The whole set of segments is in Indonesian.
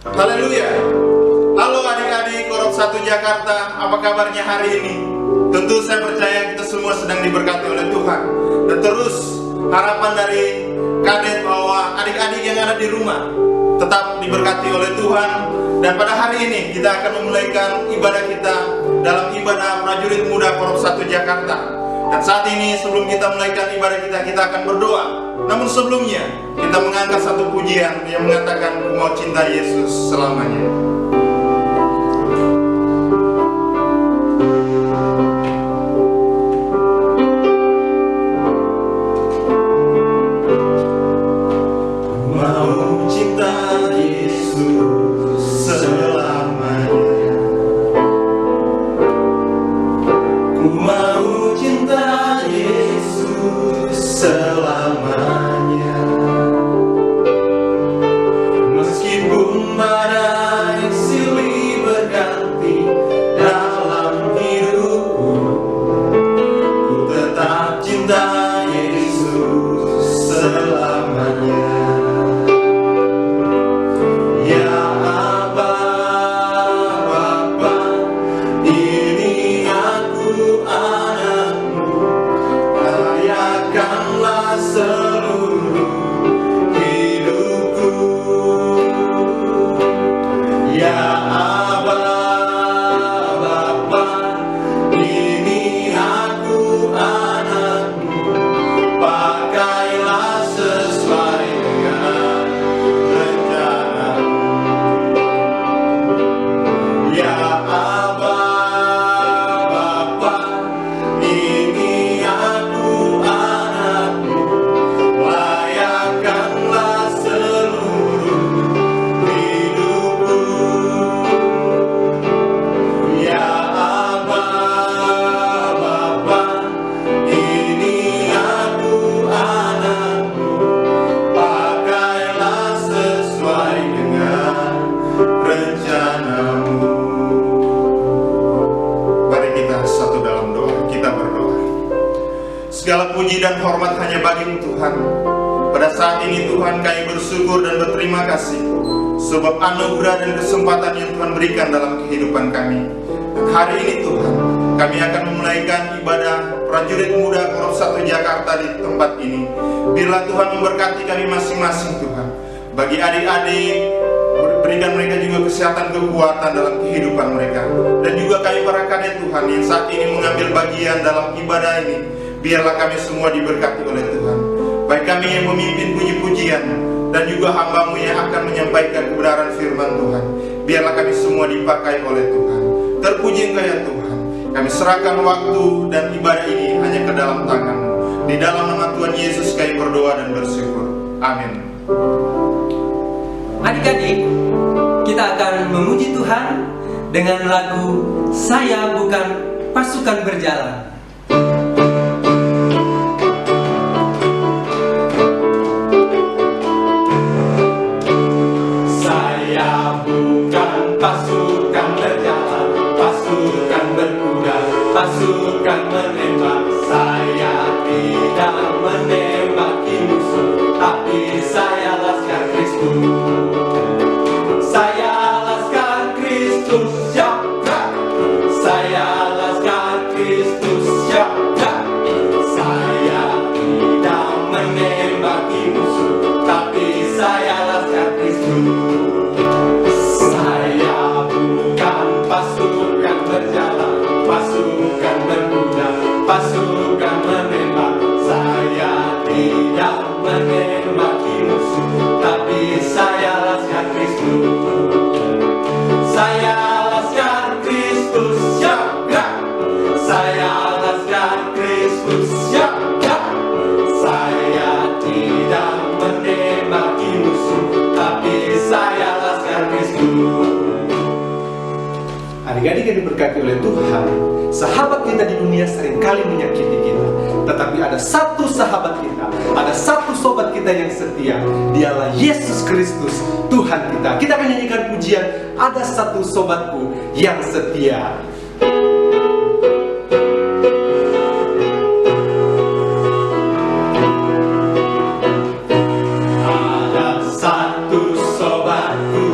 Haleluya. Halo adik-adik Korop 1 Jakarta, apa kabarnya hari ini? Tentu saya percaya kita semua sedang diberkati oleh Tuhan. Dan terus harapan dari Kadet bahwa adik-adik yang ada di rumah tetap diberkati oleh Tuhan. Dan pada hari ini kita akan memulaikan ibadah kita dalam ibadah prajurit muda Korop 1 Jakarta. Dan saat ini sebelum kita mulaikan ibadah kita akan berdoa. Namun sebelumnya kita mengangkat satu pujian yang mengatakan, "Ku mau cinta Yesus selamanya." Segala puji dan hormat hanya bagi-Mu Tuhan. Pada saat ini Tuhan, kami bersyukur dan berterima kasih sebab anugerah dan kesempatan yang Tuhan berikan dalam kehidupan kami. Dan hari ini Tuhan, kami akan memulaikan ibadah prajurit muda Korop 1 Jakarta di tempat ini. Biarlah Tuhan memberkati kami masing-masing Tuhan. Bagi adik-adik, berikan mereka juga kesehatan, kekuatan dalam kehidupan mereka. Dan juga kami para kadet Tuhan yang saat ini mengambil bagian dalam ibadah ini, biarlah kami semua diberkati oleh Tuhan. Baik kami yang memimpin puji-pujian dan juga hamba-Mu yang akan menyampaikan kebenaran firman Tuhan, biarlah kami semua dipakai oleh Tuhan. Terpuji Engkau ya Tuhan. Kami serahkan waktu dan ibadah ini hanya ke dalam tangan-Mu. Di dalam nama Tuhan Yesus kami berdoa dan bersyukur. Amin. Adik-adik, kita akan memuji Tuhan dengan lagu "Saya Bukan Pasukan Berjalan". Pasukan berjalan, pasukan berkuda, pasukan menembak. Saya tidak menembaki musuh, tapi saya laskar Kristus. Saya laskar Kristus, jaga. Saya laskar Kristus, jaga. Saya tidak menembaki musuh, tapi saya laskar Kristus. Pasukan berjalan, pasukan berkuda, pasukan menembak. Saya tidak menembaki musuh, tapi saya laskar Kristus. Saya laskar Kristus, jaga. Saya laskar Kristus, jaga. Saya tidak menembaki musuh, tapi saya laskar Kristus. Adik-adik yang diberkati oleh Tuhan, sahabat kita di dunia seringkali menyakiti kita. Tetapi ada satu sahabat kita, ada satu sobat kita yang setia. Dialah Yesus Kristus, Tuhan kita. Kita akan nyanyikan pujian, "Ada Satu Sobatku Yang Setia". Ada satu sobatku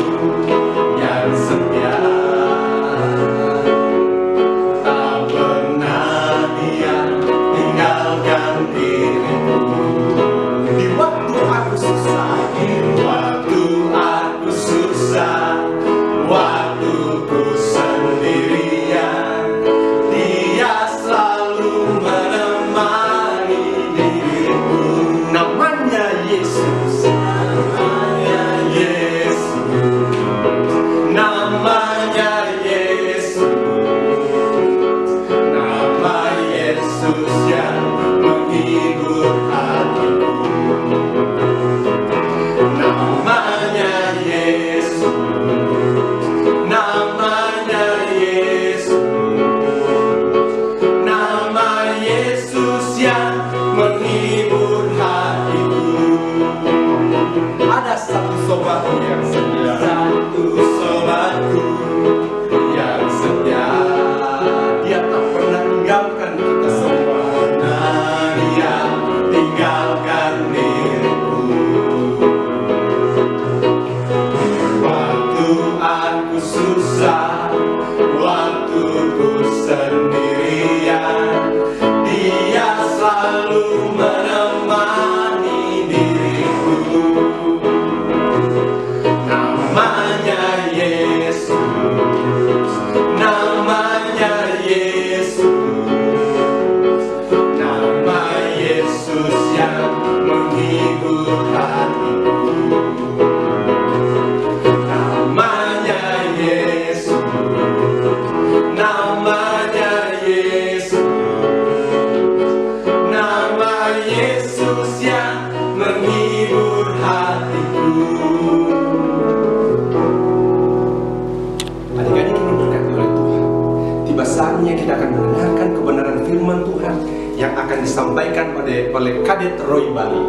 Selanjutnya kita akan mendengarkan kebenaran firman Tuhan yang akan disampaikan oleh Kadet Roy Bali.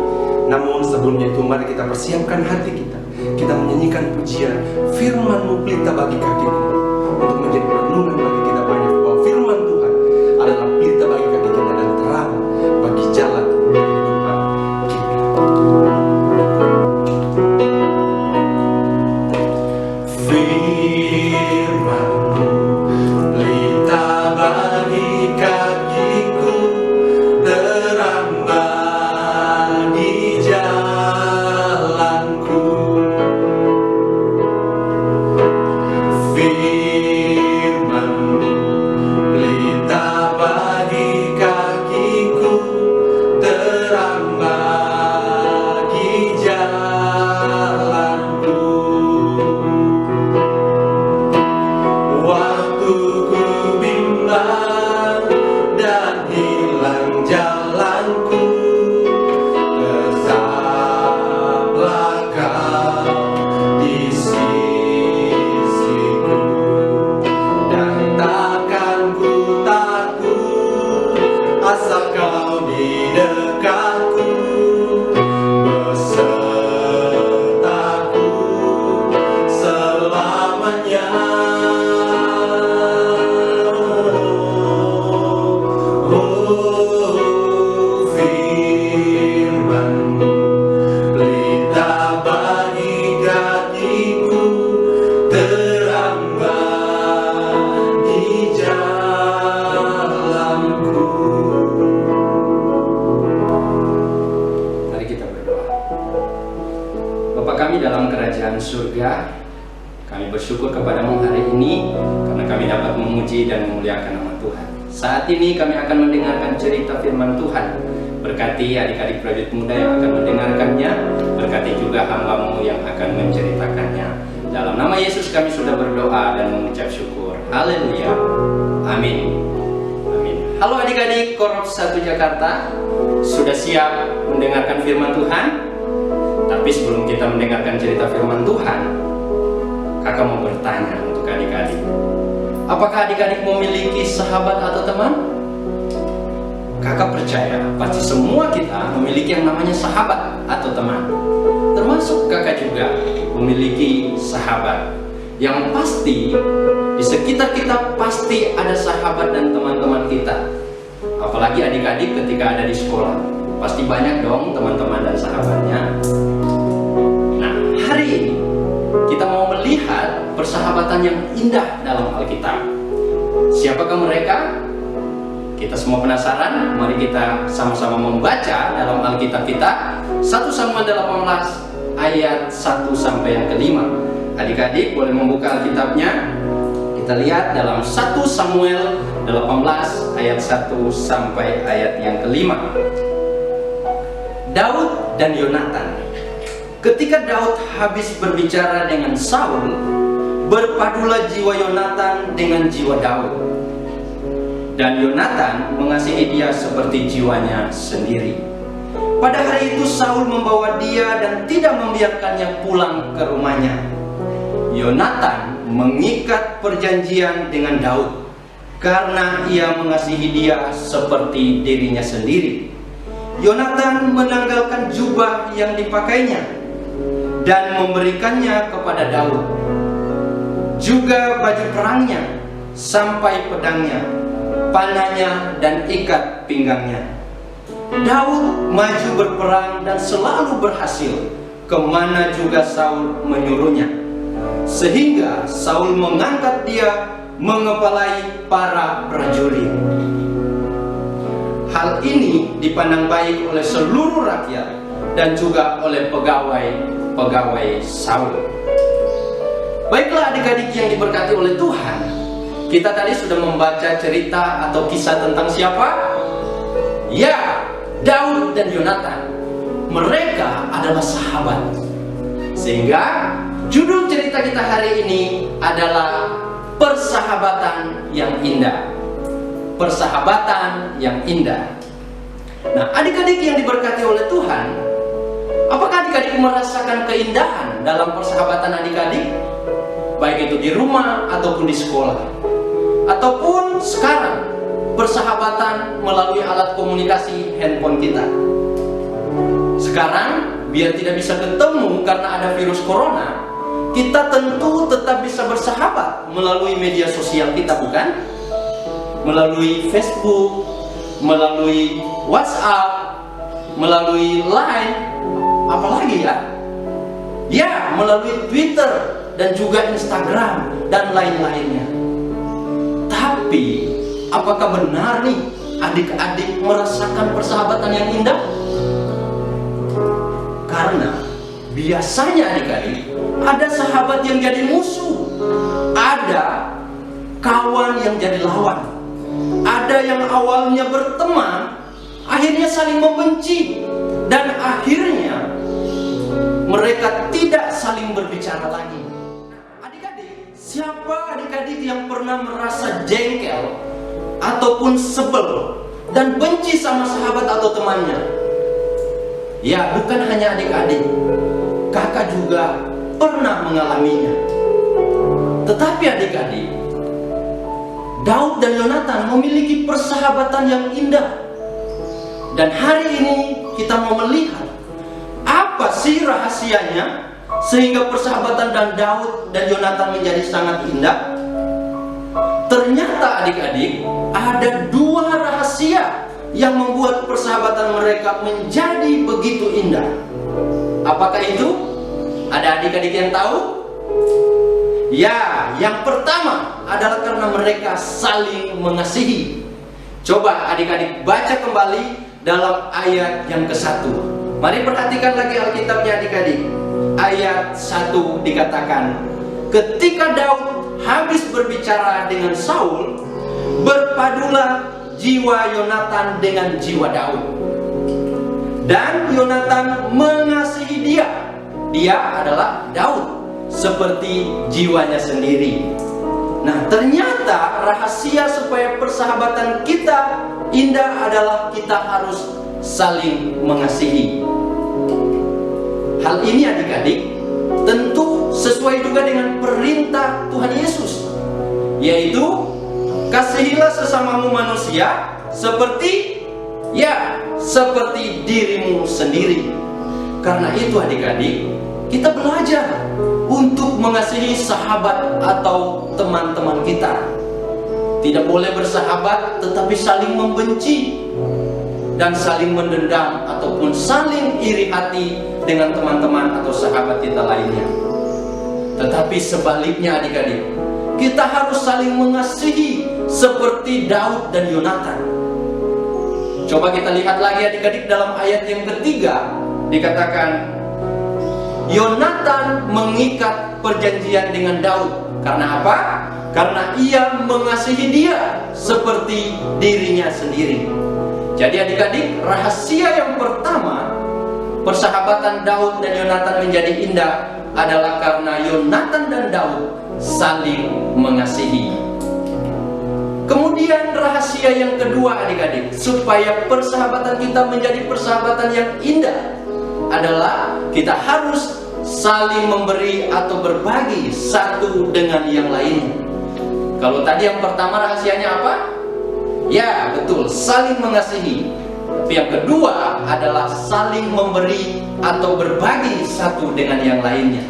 Namun sebelumnya itu mari kita persiapkan hati kita. Kita menyanyikan pujian Firman-Mu pelita bagi kakiku, untuk menjadi renungan bagi kita banyak bahwa firman Tuhan adalah pelita bagi kaki kita dan terang bagi jalan kehidupan kita. Firman-Mu pelita bagi kakiku, terang bagi jalanku. Firman-Mu pelita bagi kakiku, terang bagi jalanku. Waktu ku bimbang dan hilang jalanku, tetaplah Kau di sisiku, dan takkan ku takut asal Kau di dekatku, besertaku selamanya. Oh, firman-Mu pelita bagi kakiku, terang bagi jalanku. Mari kita berdoa. Bapa kami dalam kerajaan surga, kami bersyukur kepadamu hari ini karena kami dapat memuji dan memuliakan nama Tuhan. Saat ini kami akan mendengarkan cerita firman Tuhan. Berkati adik-adik prajurit muda yang akan mendengarkannya, berkati juga hamba-Mu yang akan menceritakannya. Dalam nama Yesus kami sudah berdoa dan mengucap syukur. Haleluya. Amin. Amin. Halo adik-adik Korps 1 Jakarta, sudah siap mendengarkan firman Tuhan? Tapi sebelum kita mendengarkan cerita firman Tuhan, kakak mau bertanya untuk adik-adik. Apakah adik-adik memiliki sahabat atau teman? Kakak percaya pasti semua kita memiliki yang namanya sahabat atau teman. Termasuk kakak juga memiliki sahabat. Yang pasti di sekitar kita pasti ada sahabat dan teman-teman kita. Apalagi adik-adik ketika ada di sekolah, pasti banyak dong teman-teman dan sahabatnya. Nah, hari ini kita mau melihat persahabatan yang indah dalam Alkitab. Siapakah mereka? Kita semua penasaran? Mari kita sama-sama membaca dalam Alkitab kita 1 Samuel 18 ayat 1 sampai yang kelima. Adik-adik boleh membuka Alkitabnya. Kita lihat dalam 1 Samuel 18 ayat 1 sampai ayat yang kelima. Daud dan Yonatan. Ketika Daud habis berbicara dengan Saul, berpadulah jiwa Yonatan dengan jiwa Daud. Dan Yonatan mengasihi dia seperti jiwanya sendiri. Pada hari itu Saul membawa dia dan tidak membiarkannya pulang ke rumahnya. Yonatan mengikat perjanjian dengan Daud karena ia mengasihi dia seperti dirinya sendiri. Yonatan menanggalkan jubah yang dipakainya dan memberikannya kepada Daud, juga baju perangnya, sampai pedangnya, panahnya, dan ikat pinggangnya. Daud maju berperang dan selalu berhasil kemana juga Saul menyuruhnya, sehingga Saul mengangkat dia mengepalai para prajurit. Hal ini dipandang baik oleh seluruh rakyat dan juga oleh pegawai Saul. Baiklah adik-adik yang diberkati oleh Tuhan, kita tadi sudah membaca cerita atau kisah tentang siapa? Ya, Daud dan Yonatan. Mereka adalah sahabat. Sehingga judul cerita kita hari ini adalah persahabatan yang indah. Persahabatan yang indah. Nah, adik-adik yang diberkati oleh Tuhan, apakah adik-adik merasakan keindahan dalam persahabatan adik-adik? Baik itu di rumah ataupun di sekolah, ataupun sekarang persahabatan melalui alat komunikasi handphone kita. Sekarang biar tidak bisa ketemu karena ada virus corona, kita tentu tetap bisa bersahabat melalui media sosial kita, bukan? Melalui Facebook, melalui WhatsApp, melalui Line, apalagi ya? Ya, melalui Twitter dan juga Instagram dan lain-lainnya. Tapi, apakah benar nih adik-adik merasakan persahabatan yang indah? Karena biasanya adik-adik ada sahabat yang jadi musuh, ada kawan yang jadi lawan, ada yang awalnya berteman akhirnya saling membenci, dan akhirnya mereka tidak saling berbicara lagi. Adik-adik, siapa adik-adik yang pernah merasa jengkel ataupun sebel dan benci sama sahabat atau temannya? Ya, bukan hanya adik-adik, kakak juga pernah mengalaminya. Tetapi adik-adik, Daud dan Yonatan memiliki persahabatan yang indah. Dan hari ini kita mau melihat apa sih rahasianya sehingga persahabatan dan Daud dan Yonatan menjadi sangat indah. Ternyata adik-adik, ada dua rahasia yang membuat persahabatan mereka menjadi begitu indah. Apakah itu? Ada adik-adik yang tahu? Ya, yang pertama adalah karena mereka saling mengasihi. Coba adik-adik baca kembali dalam ayat yang ke-1. Mari perhatikan lagi Alkitabnya adik-adik. Ayat 1 dikatakan, ketika Daud habis berbicara dengan Saul, berpadulah jiwa Yonatan dengan jiwa Daud, dan Yonatan mengasihi dia. Dia adalah Daud seperti jiwanya sendiri. Nah, ternyata rahasia supaya persahabatan kita indah adalah kita harus saling mengasihi. Hal ini adik-adik tentu sesuai juga dengan perintah Tuhan Yesus, yaitu kasihilah sesamamu manusia seperti dirimu sendiri. Karena itu adik-adik, kita belajar untuk mengasihi sahabat atau teman-teman kita. Tidak boleh bersahabat tetapi saling membenci dan saling mendendam ataupun saling iri hati dengan teman-teman atau sahabat kita lainnya. Tetapi sebaliknya adik-adik, kita harus saling mengasihi seperti Daud dan Yonatan. Coba kita lihat lagi adik-adik dalam ayat yang ketiga, dikatakan Yonatan mengikat perjanjian dengan Daud. Karena apa? Karena ia mengasihi dia seperti dirinya sendiri. Jadi adik-adik, rahasia yang pertama persahabatan Daud dan Yonatan menjadi indah adalah karena Yonatan dan Daud saling mengasihi. Kemudian rahasia yang kedua adik-adik, supaya persahabatan kita menjadi persahabatan yang indah adalah kita harus saling memberi atau berbagi satu dengan yang lainnya. Kalau tadi yang pertama rahasianya apa? Ya, betul, saling mengasihi. Tapi yang kedua adalah saling memberi atau berbagi satu dengan yang lainnya.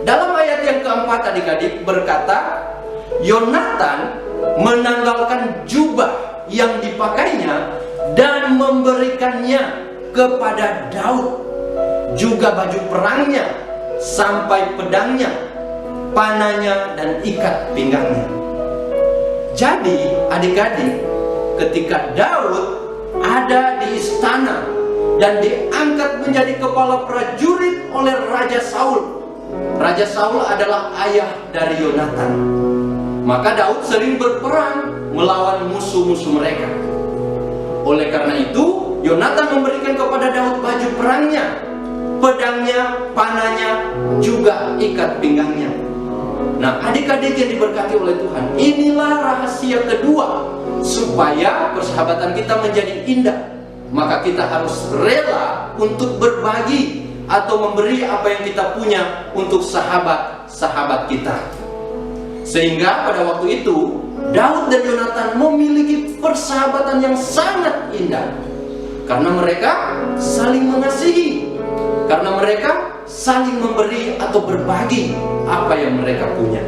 Dalam ayat yang keempat adik-adik berkata, Yonatan menanggalkan jubah yang dipakainya dan memberikannya kepada Daud, juga baju perangnya, sampai pedangnya, panahnya, dan ikat pinggangnya. Jadi adik-adik, ketika Daud ada di istana dan diangkat menjadi kepala prajurit oleh Raja Saul, Raja Saul adalah ayah dari Yonatan, maka Daud sering berperang melawan musuh-musuh mereka. Oleh karena itu, Yonatan memberikan kepada Daud baju perangnya, pedangnya, panahnya, juga ikat pinggangnya. Nah, adik-adik yang diberkati oleh Tuhan, inilah rahasia kedua supaya persahabatan kita menjadi indah. Maka kita harus rela untuk berbagi atau memberi apa yang kita punya untuk sahabat-sahabat kita. Sehingga pada waktu itu Daud dan Yonatan memiliki persahabatan yang sangat indah karena mereka saling mengasihi, karena mereka saling memberi atau berbagi apa yang mereka punya.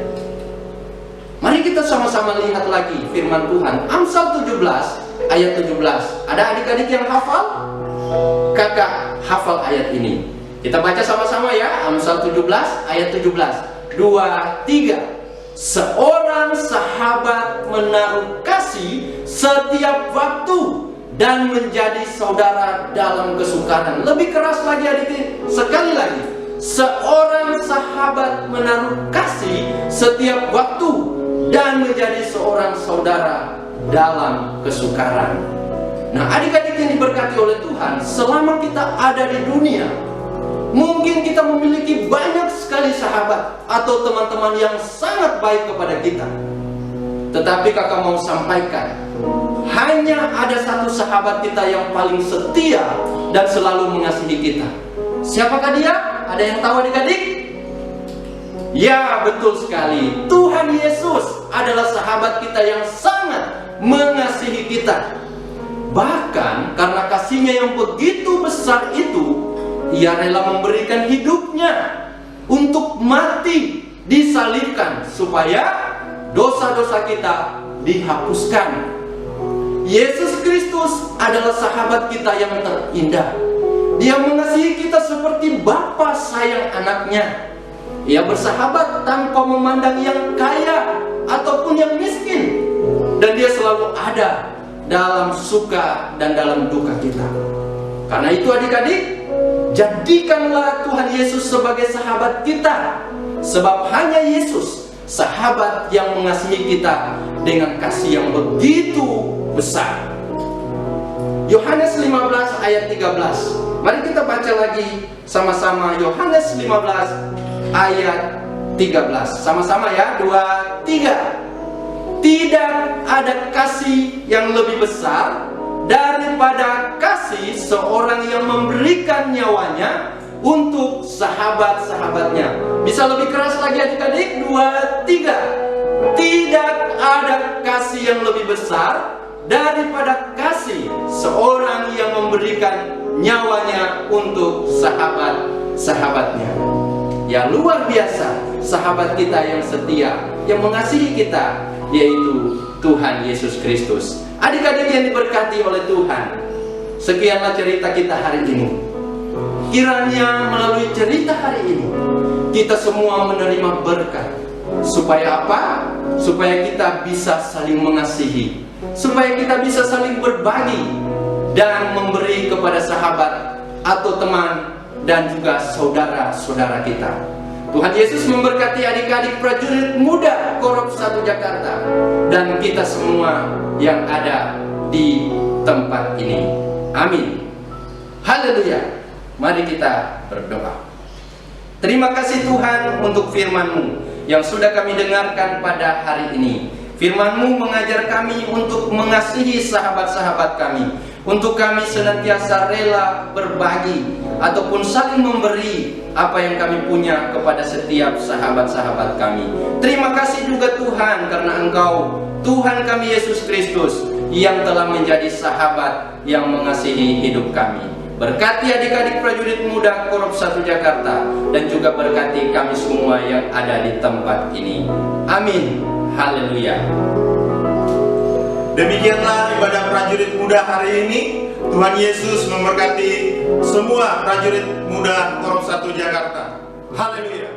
Mari kita sama-sama lihat lagi firman Tuhan, Amsal 17 ayat 17. Ada adik-adik yang hafal? Kakak hafal ayat ini. Kita baca sama-sama ya, Amsal 17 ayat 17. 2, 3. Seorang sahabat menaruh kasih setiap waktu dan menjadi saudara dalam kesukaran. Lebih keras lagi adik, sekali lagi. Seorang sahabat menaruh kasih setiap waktu dan menjadi seorang saudara dalam kesukaran. Nah, adik-adik yang diberkati oleh Tuhan, selama kita ada di dunia, mungkin kita memiliki banyak sekali sahabat atau teman-teman yang sangat baik kepada kita. Tetapi kakak mau sampaikan, hanya ada satu sahabat kita yang paling setia dan selalu mengasihi kita. Siapakah dia? Ada yang tahu adik-adik? Ya, betul sekali. Tuhan Yesus adalah sahabat kita yang sangat mengasihi kita. Bahkan karena kasihnya yang begitu besar itu, Ia rela memberikan hidupnya untuk mati, disalibkan, supaya dosa-dosa kita dihapuskan. Yesus Kristus adalah sahabat kita yang terindah. Dia mengasihi kita seperti Bapa sayang anaknya. Ia bersahabat tanpa memandang yang kaya ataupun yang miskin. Dan dia selalu ada dalam suka dan dalam duka kita. Karena itu adik-adik, jadikanlah Tuhan Yesus sebagai sahabat kita. Sebab hanya Yesus, sahabat yang mengasihi kita dengan kasih yang begitu besar. Yohanes 15 ayat 13. Mari kita baca lagi sama-sama Yohanes 15 ayat 13. Sama-sama ya, 2, 3. Tidak ada kasih yang lebih besar daripada kasih seorang yang memberikan nyawanya untuk sahabat-sahabatnya. Bisa lebih keras lagi adik-adik? 2, 3. Tidak ada kasih yang lebih besar daripada kasih seorang yang memberikan nyawanya untuk sahabat-sahabatnya. Ya, luar biasa sahabat kita yang setia, yang mengasihi kita, yaitu Tuhan Yesus Kristus. Adik-adik yang diberkati oleh Tuhan, sekianlah cerita kita hari ini. Kiranya melalui cerita hari ini kita semua menerima berkat. Supaya apa? Supaya kita bisa saling mengasihi, supaya kita bisa saling berbagi dan memberi kepada sahabat atau teman dan juga saudara-saudara kita. Tuhan Yesus memberkati adik-adik prajurit muda Korop 1 Jakarta dan kita semua yang ada di tempat ini. Amin. Haleluya. Mari kita berdoa. Terima kasih Tuhan untuk firman-Mu yang sudah kami dengarkan pada hari ini. Firman-Mu mengajar kami untuk mengasihi sahabat-sahabat kami, untuk kami senantiasa rela berbagi ataupun saling memberi apa yang kami punya kepada setiap sahabat-sahabat kami. Terima kasih juga Tuhan karena Engkau, Tuhan kami Yesus Kristus, yang telah menjadi sahabat yang mengasihi hidup kami. Berkati adik-adik prajurit muda Korop 1 Jakarta dan juga berkati kami semua yang ada di tempat ini. Amin. Haleluya. Demikianlah ibadah prajurit muda hari ini. Tuhan Yesus memberkati semua prajurit muda Korop 1 Jakarta. Haleluya.